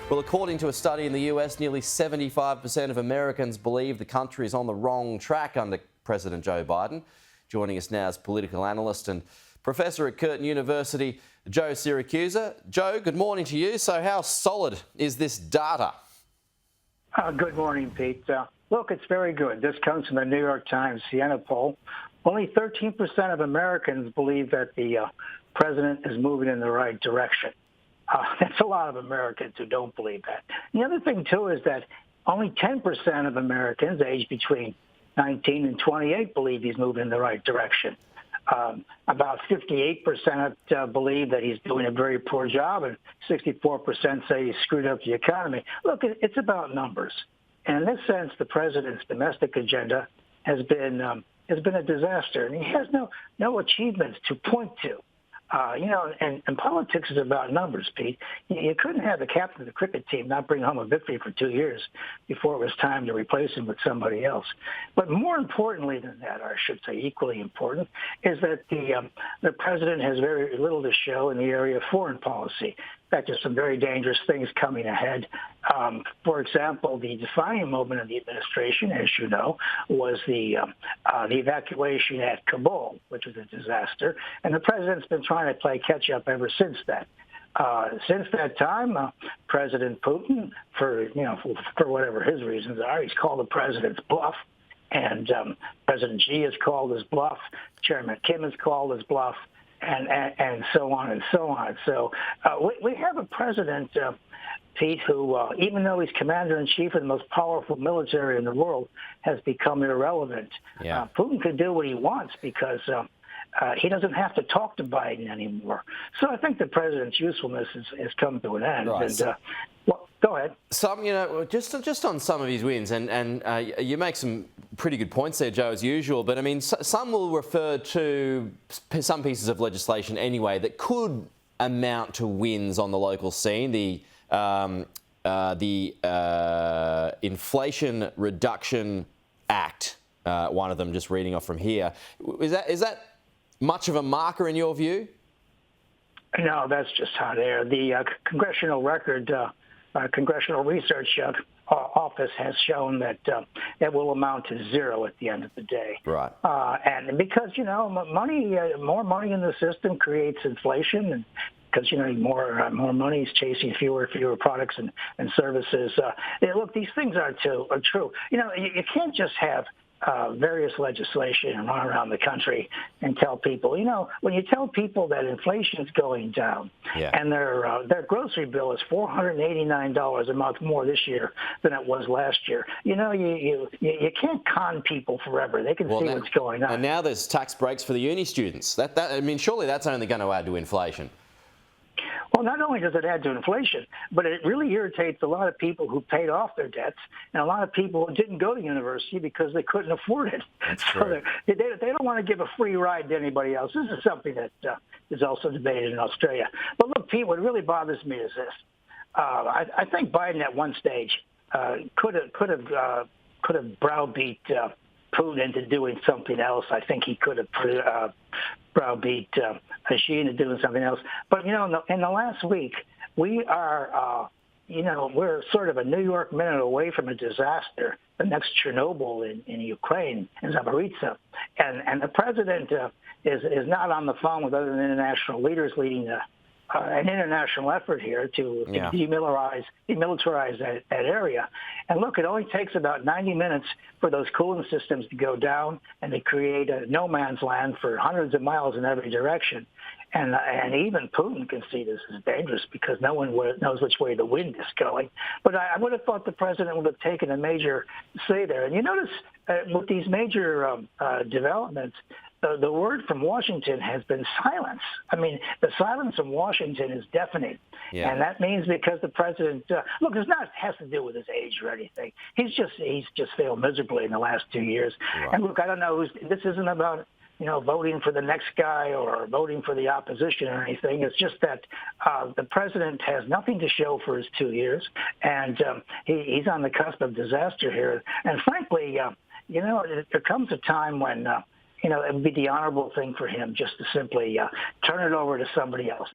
Well, according to a study in the US, nearly 75% of Americans believe the country is on the wrong track under President Joe Biden. Joining us now is political analyst and professor at Curtin University, Joe Siracusa. Joe, good morning to you. So how solid is this data? Good morning, Pete. Look, it's very good. This comes from the New York Times Siena poll. Only 13% of Americans believe that the president is moving in the right direction. That's a lot of Americans who don't believe that. The other thing, too, is that only 10% of Americans aged between 19 and 28 believe he's moving in the right direction. About 58% believe that he's doing a very poor job, and 64% say he's screwed up the economy. Look, it's about numbers. And in this sense, the president's domestic agenda has been a disaster, and he has no achievements to point to. And politics is about numbers, Pete. You couldn't have the captain of the cricket team not bring home a victory for 2 years before it was time to replace him with somebody else. But more importantly than that, or I should say equally important, is that the president has very little to show in the area of foreign policy. In fact, there's some very dangerous things coming ahead. For example, the defining moment of the administration, as you know, was the evacuation at Kabul, which was a disaster. And the president's been trying to play catch-up ever since then. Since that time, President Putin, for whatever his reasons are, he's called the president's bluff. And President Xi has called his bluff. Chairman Kim has called his bluff. And so on and so on. So we have a president, Pete, who, even though he's commander-in-chief of the most powerful military in the world, has become irrelevant. Yeah. Putin can do what he wants because he doesn't have to talk to Biden anymore. So I think the president's usefulness has come to an end. Right. And, go ahead. Some, just on some of his wins, and you make some pretty good points there, Joe, as usual. But I mean, some will refer to some pieces of legislation anyway that could amount to wins on the local scene. The Inflation Reduction Act, one of them, just reading off from here. Is that much of a marker in your view? No, that's just hot air. The Congressional Record. Congressional Research Office has shown that it will amount to zero at the end of the day. Right. And because, more money in the system creates inflation, and because, more money is chasing fewer products and services. Look, these things are true. You can't just have various legislation and run around the country and tell people, when you tell people that inflation is going down, yeah, and their grocery bill is $489 a month more this year than it was last year, you can't con people forever. They can see what's going on. And now there's tax breaks for the uni students. Surely that's only going to add to inflation. Well, not only does it add to inflation, but it really irritates a lot of people who paid off their debts and a lot of people who didn't go to university because they couldn't afford it. So they don't want to give a free ride to anybody else. This is something that is also debated in Australia. But look, Pete, what really bothers me is this. I think Biden at one stage could have browbeat Putin into doing something else. I think he could have browbeat Xi into doing something else. But, in the last week, we are, we're sort of a New York minute away from a disaster, the next Chernobyl in Ukraine, in Siracusa. And the president is not on the phone with other international leaders leading an international effort here to demilitarize that area. And look, it only takes about 90 minutes for those cooling systems to go down, and they create a no man's land for hundreds of miles in every direction. And even Putin can see this is dangerous because no one knows which way the wind is going. But I would have thought the president would have taken a major say there. And you notice with these major developments, the word from Washington has been silence. I mean, the silence from Washington is deafening. Yeah. And that means because the president, look, has to do with his age or anything. He's just failed miserably in the last 2 years. Right. And look, I don't know, this isn't about, voting for the next guy or voting for the opposition or anything. It's just that the president has nothing to show for his 2 years, and he's on the cusp of disaster here. And frankly, there comes a time when it would be the honorable thing for him just to simply turn it over to somebody else.